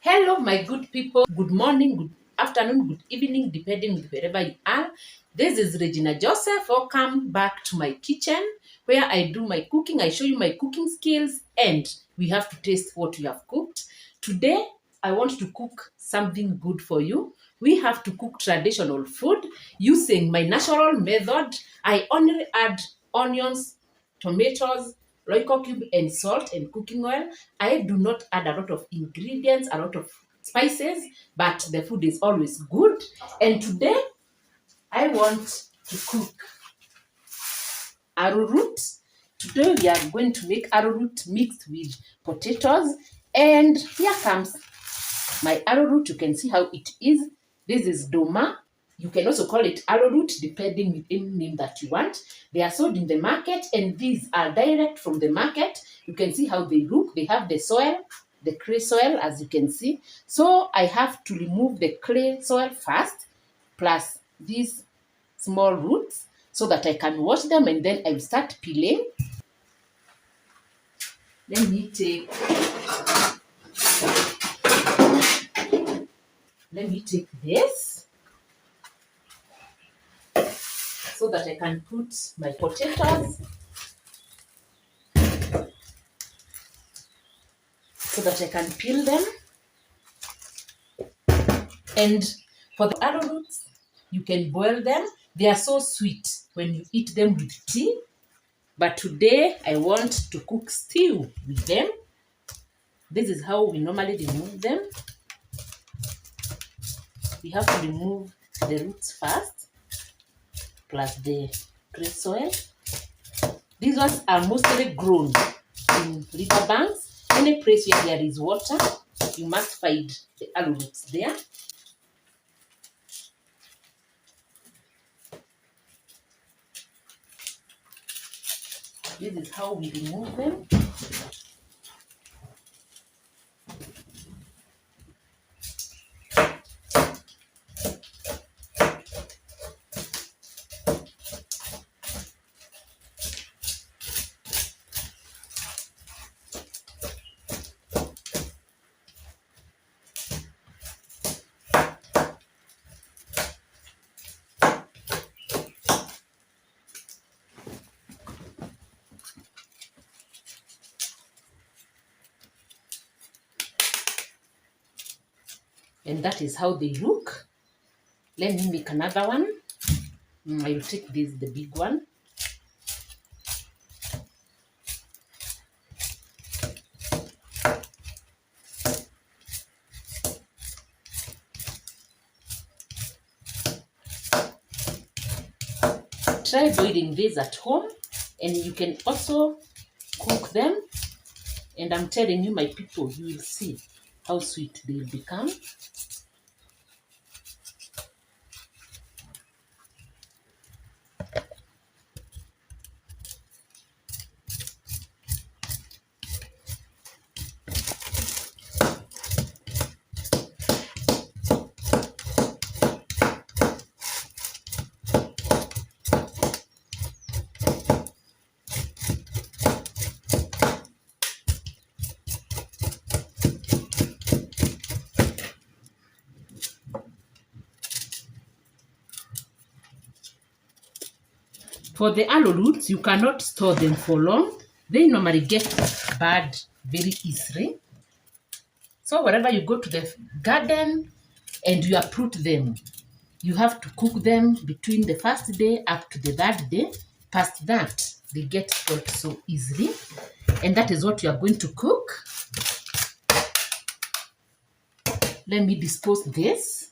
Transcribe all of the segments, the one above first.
Hello, my good people. Good morning, good afternoon, good evening, depending on wherever you are. This is Regina Joseph. Welcome back to my kitchen where I do my cooking. I show you my cooking skills and we have to taste what we have cooked. Today, I want to cook something good for you. We have to cook traditional food using my natural method. I only add onions, tomatoes, Royco cube and salt and cooking oil. I do not add a lot of ingredients, a lot of spices, but the food is always good. And today, I want to cook arrowroot. Today, we are going to make arrowroot mixed with potatoes. And here comes my arrowroot. You can see how it is. This is Nduma. You can also call it arrowroot depending on any name that you want. They are sold in the market and these are direct from the market. You can see how they look. They have the soil, the clay soil as you can see. So I have to remove the clay soil first plus these small roots so that I can wash them and then I will start peeling. Let me take this so that I can put my potatoes, so that I can peel them. And for the arrowroots, you can boil them. They are so sweet when you eat them with tea. But today, I want to cook stew with them. This is how we normally remove them. We have to remove the roots first, plus the clay soil. These ones are mostly grown in riverbanks. Any place where there is water, you must find the arrowroots there. This is how we remove them. And that is how they look. Let me make another one. I will take this, the big one. Try boiling these at home and you can also cook them. And I'm telling you, my people, you will see how sweet they will become. For the arrowroots, you cannot store them for long. They normally get bad very easily. So wherever you go to the garden and you uproot them, you have to cook them between the first day up to the third day. Past that, they get spoiled so easily. And that is what you are going to cook. Let me dispose this.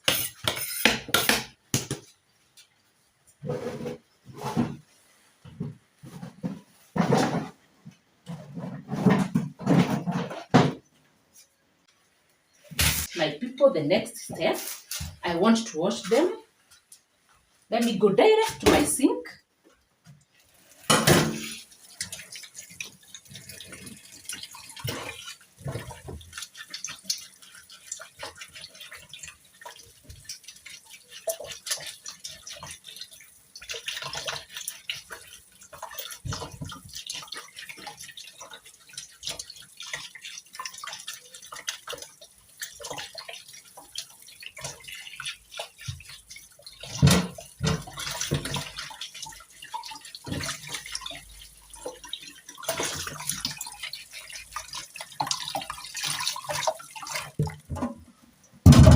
My people, the next step, I want to wash them. Let me go direct to my sink.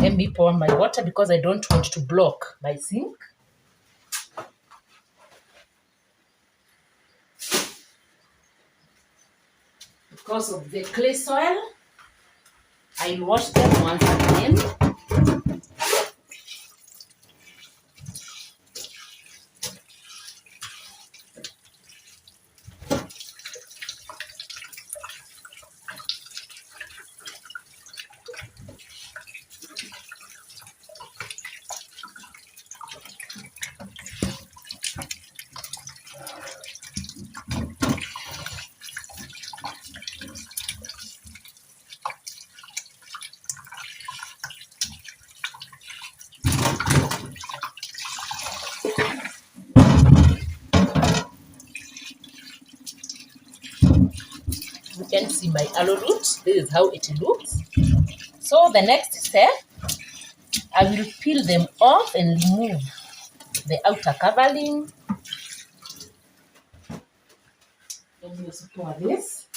Let me pour my water because I don't want to block my sink. Because of the clay soil, I'll wash them once again. You can see my arrowroot. This is how it looks. So the next step, I will peel them off and remove the outer covering. Let me also pour this.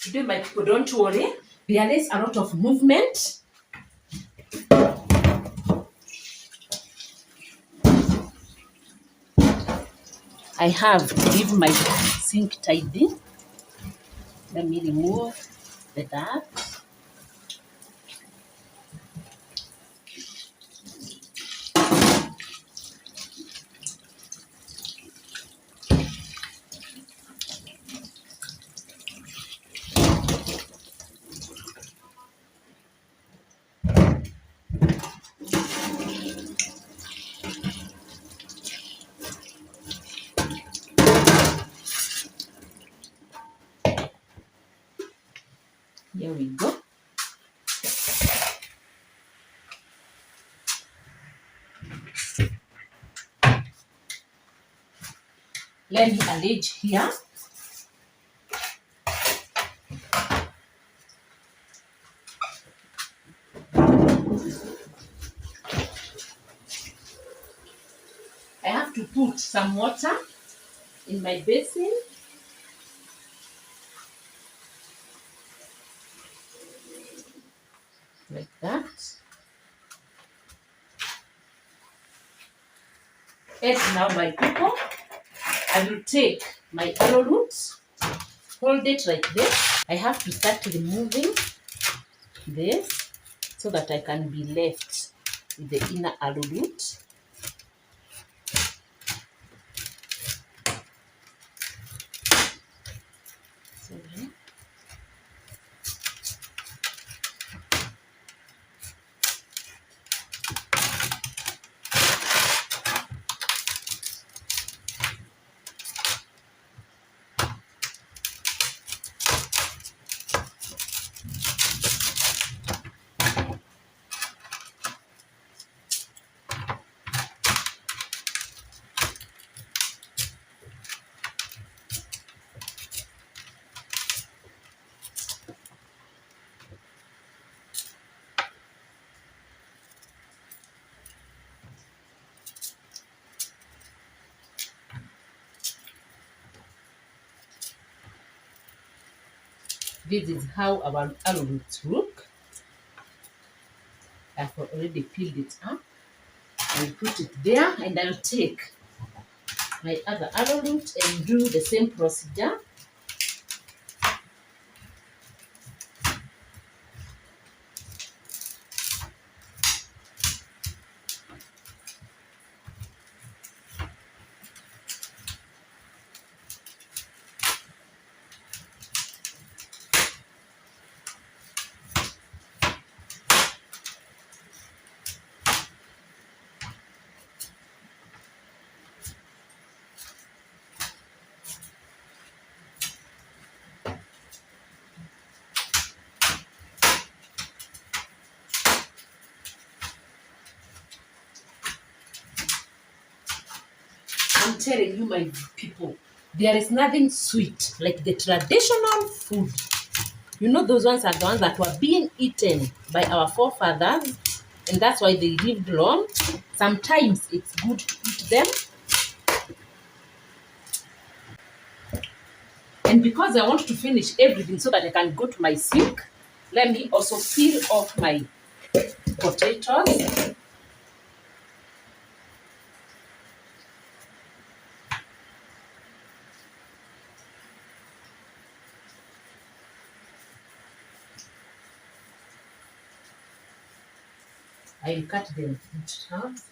Today, my people, don't worry. There is a lot of movement. I have to leave my sink tidy. Let me remove the dirt. Here we go. Let me arrange here. I have to put some water in my basin. Like that. And now, my people, I will take my arrowroot, hold it like this. I have to start removing this so that I can be left with the inner arrowroot. Sorry. This is how our arrowroots look. I've already peeled it up. I'll put it there and I'll take my other arrowroot and do the same procedure. I'm telling you, my people, there is nothing sweet like the traditional food. You know, those ones are the ones that were being eaten by our forefathers, and that's why they lived long. Sometimes it's good to eat them. And because I want to finish everything so that I can go to my sink, let me also peel off my potatoes. I'll cut them into half.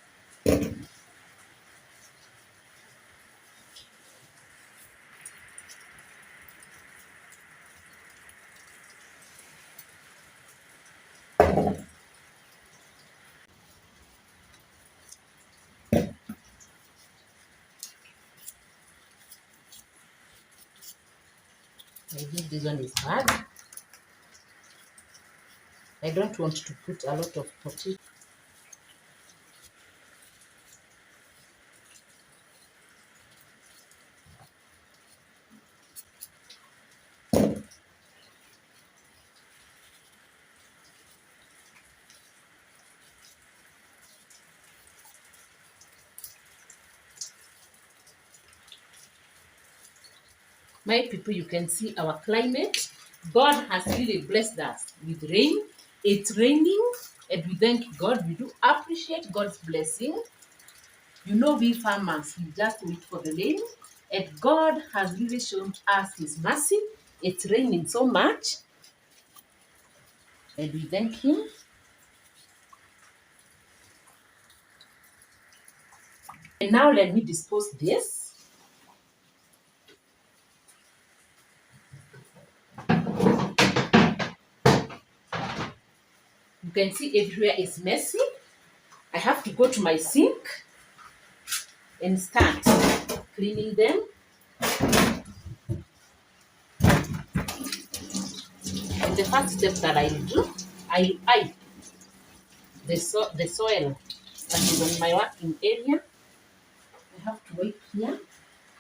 I think this one is hard. I don't want to put a lot of potato. My people, you can see our climate. God has really blessed us with rain. It's raining, and we thank God. We do appreciate God's blessing. You know, we farmers, we just wait for the rain, and God has really shown us His mercy. It's raining so much, and we thank Him. And now let me dispose this. You can see everywhere is messy. I have to go to my sink and start cleaning them. And the first step that I do, I wipe the soil that is on my working area. I have to wipe here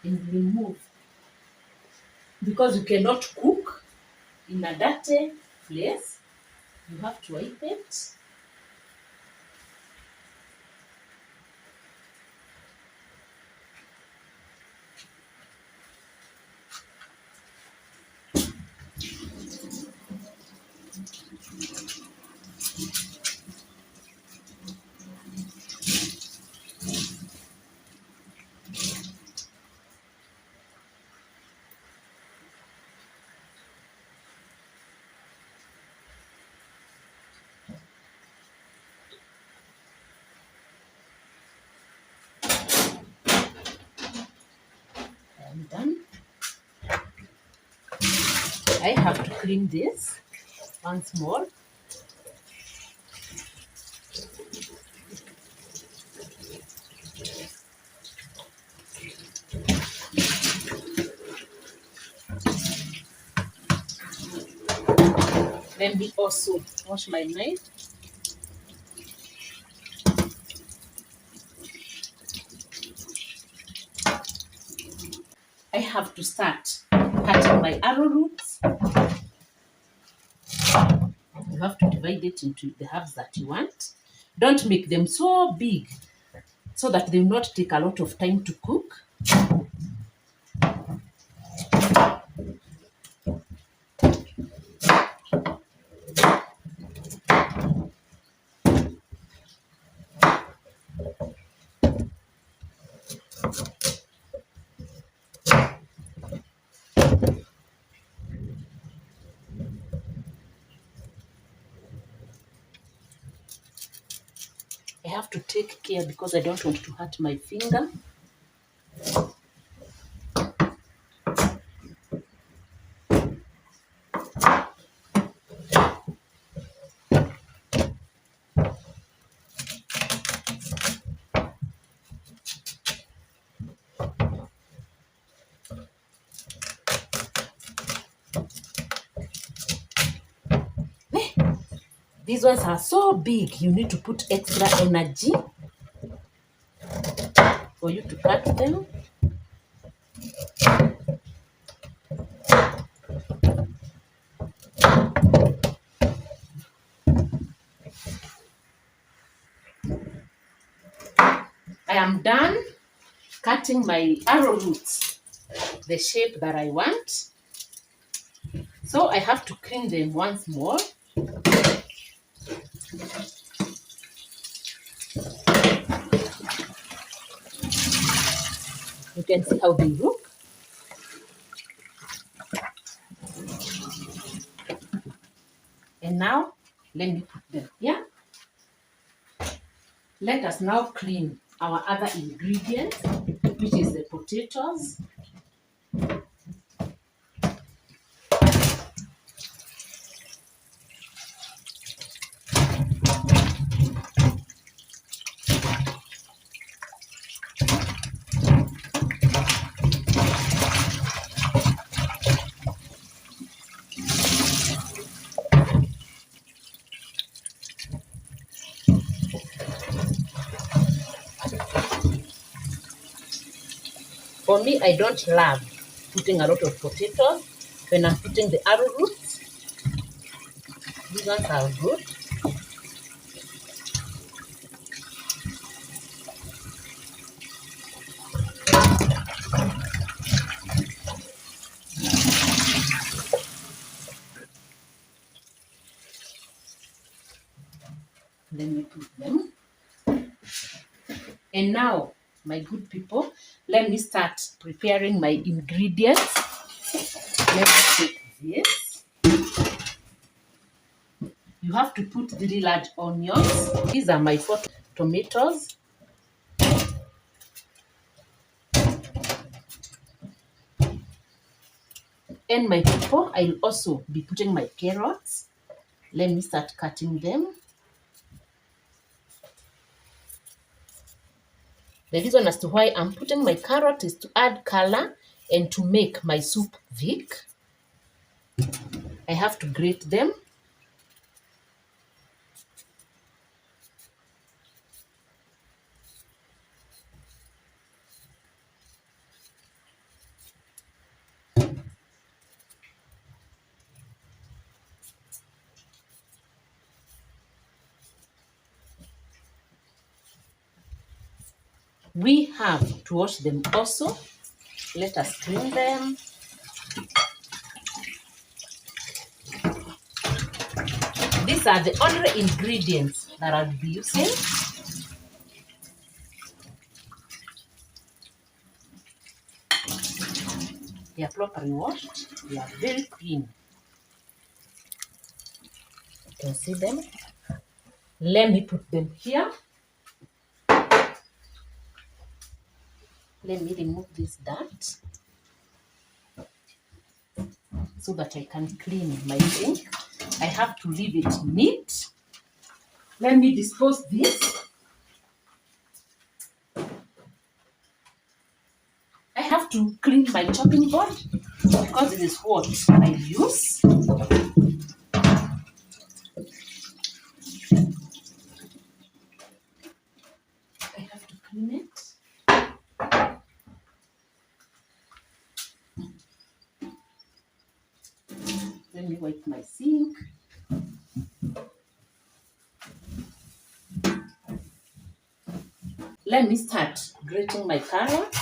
and remove, because you cannot cook in a dirty place. You have to wipe it. I'm done. I have to clean this once more. Let me also wash my knife. I have to start cutting my arrowroots. You have to divide it into the halves that you want. Don't make them so big so that they will not take a lot of time to cook. I have to take care because I don't want to hurt my finger. These ones are so big, you need to put extra energy for you to cut them. I am done cutting my arrowroots the shape that I want. So I have to clean them once more. You can see how they look. And now, let me put them here. Let us now clean our other ingredient, which is the potatoes. For me, I don't love putting a lot of potatoes when I'm putting the arrowroots. These ones are good. Let me put them. And now, my good people, let me start preparing my ingredients. Let me take this. You have to put 3 large onions. These are my 4 tomatoes. And my people, I'll also be putting my carrots. Let me start cutting them. The reason as to why I'm putting my carrot is to add color and to make my soup thick. I have to grate them. We have to wash them also. Let us clean them. These are the only ingredients that I'll be using. They are properly washed. They are very clean. You can see them. Let me put them here. Let me remove this dirt so that I can clean my sink. I have to leave it neat. Let me dispose this. I have to clean my chopping board because it is what I use. I have to clean it. Let me wipe my sink. Let me start grating my carrots.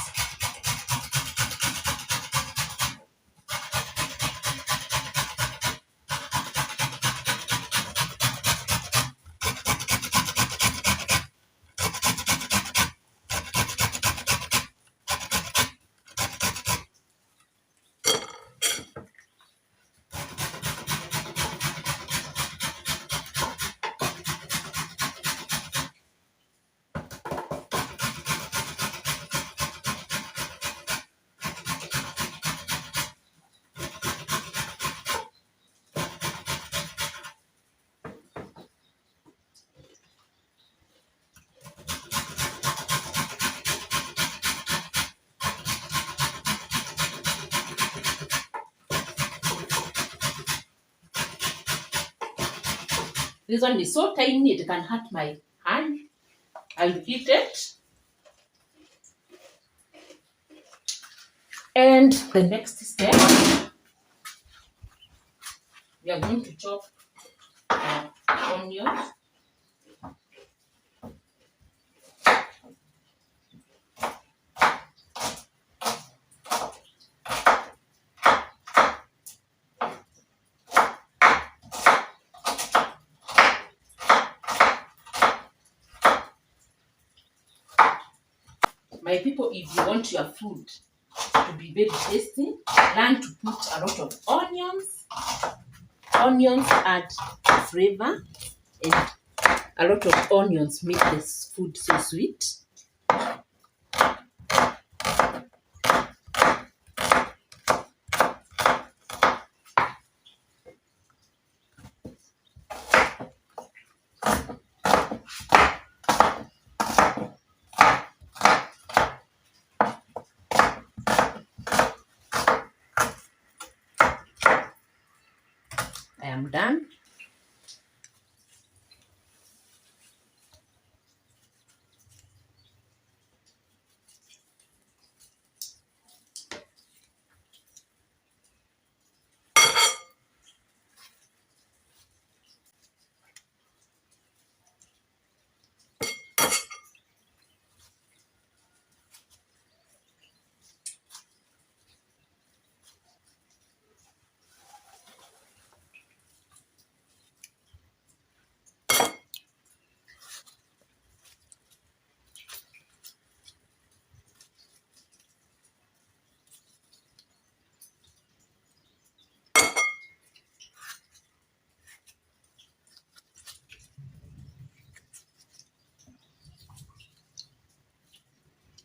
This one is so tiny it can hurt my hand. I'll eat it. And the next step, we are going to chop onions. My people, if you want your food to be very tasty, learn to put a lot of onions. Onions add flavor, and a lot of onions make this food so sweet. I am done.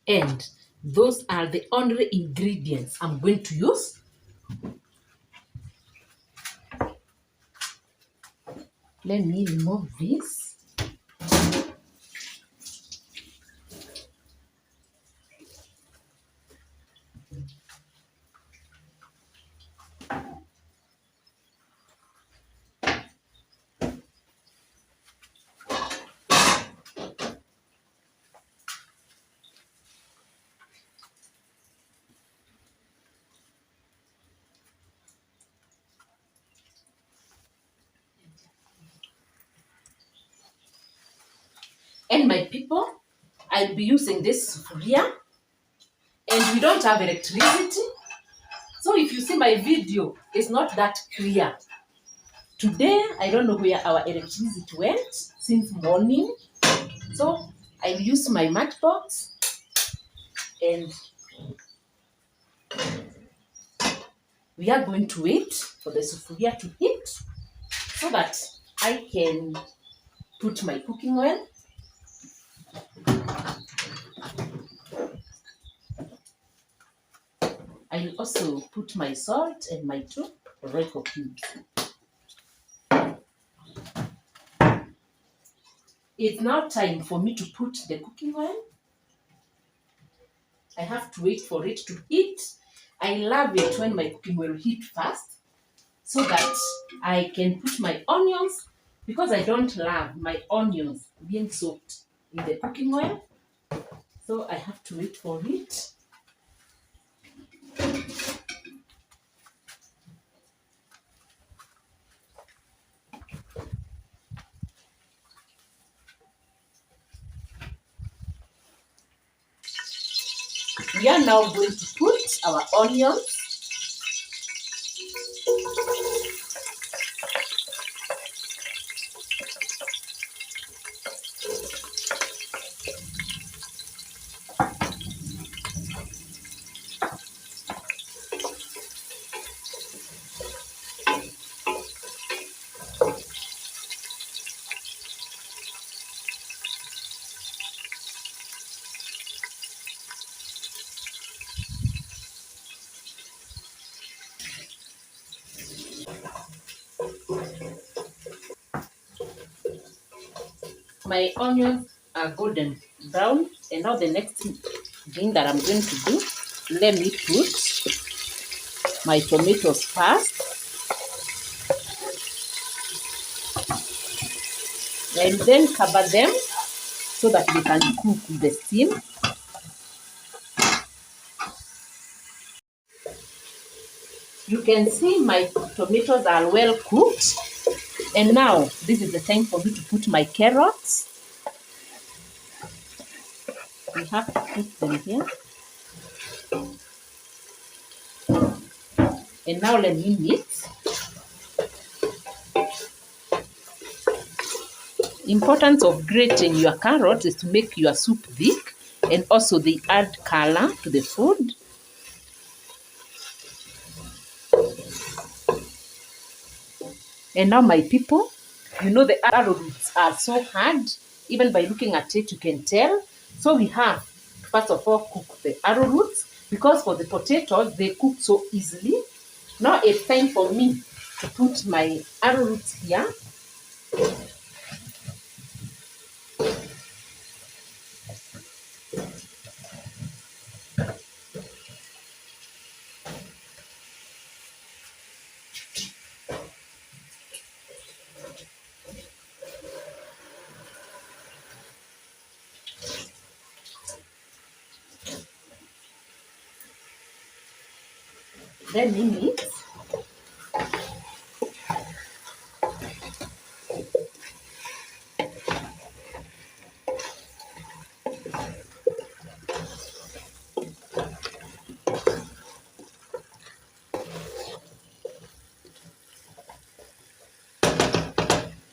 And those are the only ingredients I'm going to use. Let me remove this. And my people, I'll be using this sufuria, and we don't have electricity. So if you see my video, it's not that clear. Today, I don't know where our electricity went since morning. So I'll use my matchbox, and we are going to wait for the sufuria to heat so that I can put my cooking oil. I'll also put my salt and my 2 Royco cubes. It's now time for me to put the cooking oil. I have to wait for it to heat. I love it when my cooking oil heat fast so that I can put my onions, because I don't love my onions being soaked in the cooking oil. So I have to wait for it. We are now going to put our onions. My onions are golden brown, and now the next thing that I'm going to do, let me put my tomatoes first, and then cover them so that they can cook with the steam. You can see my tomatoes are well cooked, and now this is the time for me to put my carrots. We have to put them here. And now let me mix. Importance of grating your carrots is to make your soup thick. and also they add color to the food. And now, my people, you know the arrowroots are so hard. Even by looking at it, you can tell. So we have, first of all, cook the arrowroots, because for the potatoes, they cook so easily. Now it's time for me to put my arrowroots here. Then we mix.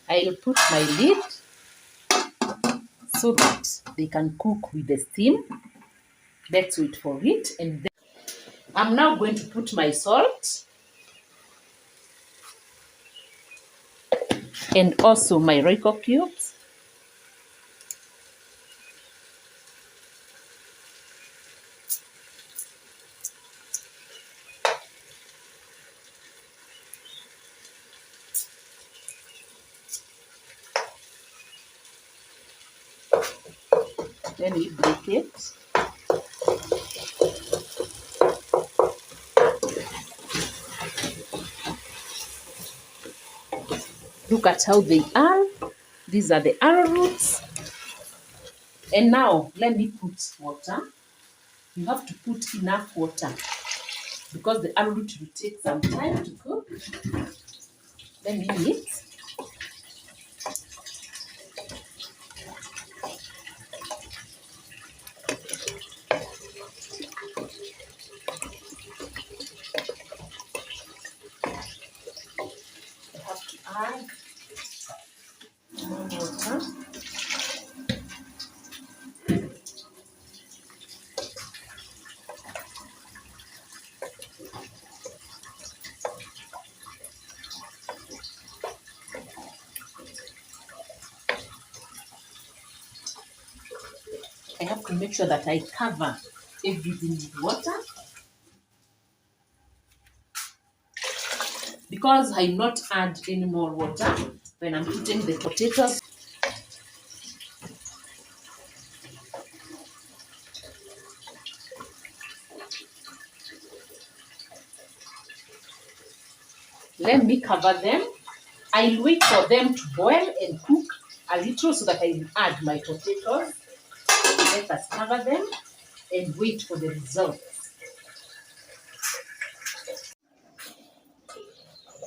I will put my lid so that they can cook with the steam. Let's wait for it. And then I'm now going to put my salt and also my Royco cubes. Then we break it. Look at how they are. These are the arrowroots. And now let me put water. You have to put enough water because the arrowroot will take some time to cook. Let me mix. I have to add more water. I have to make sure that I cover everything with water, because I not add any more water when I'm putting the potatoes. Let me cover them. I'll wait for them to boil and cook a little so that I will add my potatoes. Let us cover them and wait for the result.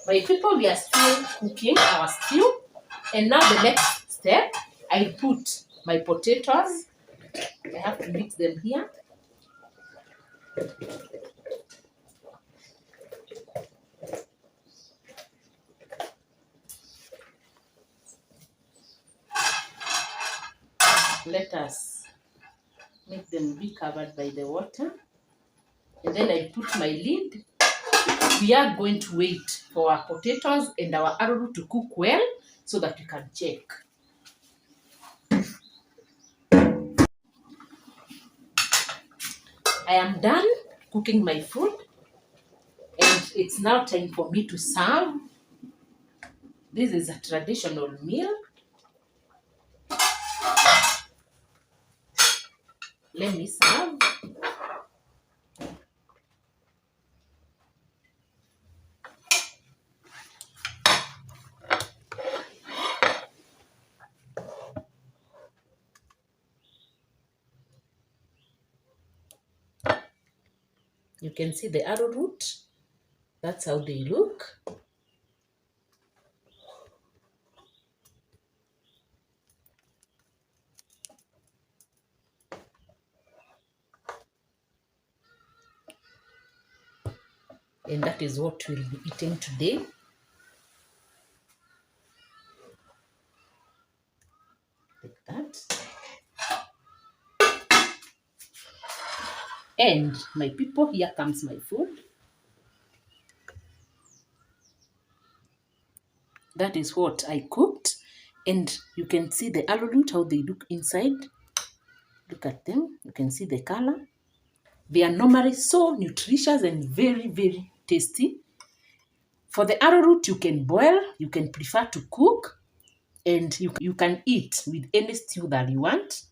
My people, we are still cooking our stew. And now the next step, I put my potatoes. I have to mix them here. Let us make them be covered by the water. And then I put my lid. We are going to wait for our potatoes and our arrowroot to cook well so that we can check. I am done cooking my food and it's now time for me to serve. This is a traditional meal. Let me serve. You can see the arrowroot. That's how they look. And that is what we'll be eating today. Like that. And my people, here comes my food. That is what I cooked. And you can see the arrowroot, how they look inside. Look at them. You can see the color. They are normally so nutritious and very, very tasty. For the arrowroot, you can boil, you can prefer to cook, and you can eat with any stew that you want.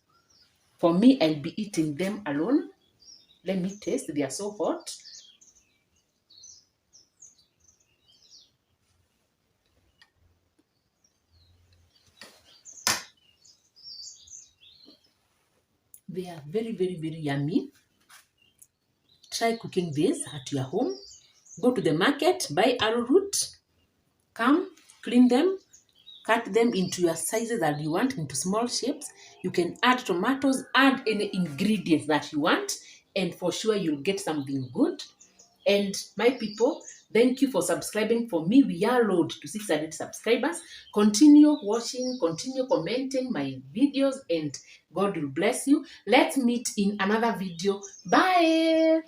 For me, I'll be eating them alone. Let me taste. They are so hot. They are very, very, very yummy. Try cooking this at your home. Go to the market, buy arrowroot, come, clean them, cut them into your sizes that you want, into small shapes. You can add tomatoes, add any ingredients that you want, and for sure you'll get something good. And my people, thank you for subscribing. For me, we are road to 600 subscribers. Continue watching, continue commenting my videos, and God will bless you. Let's meet in another video. Bye.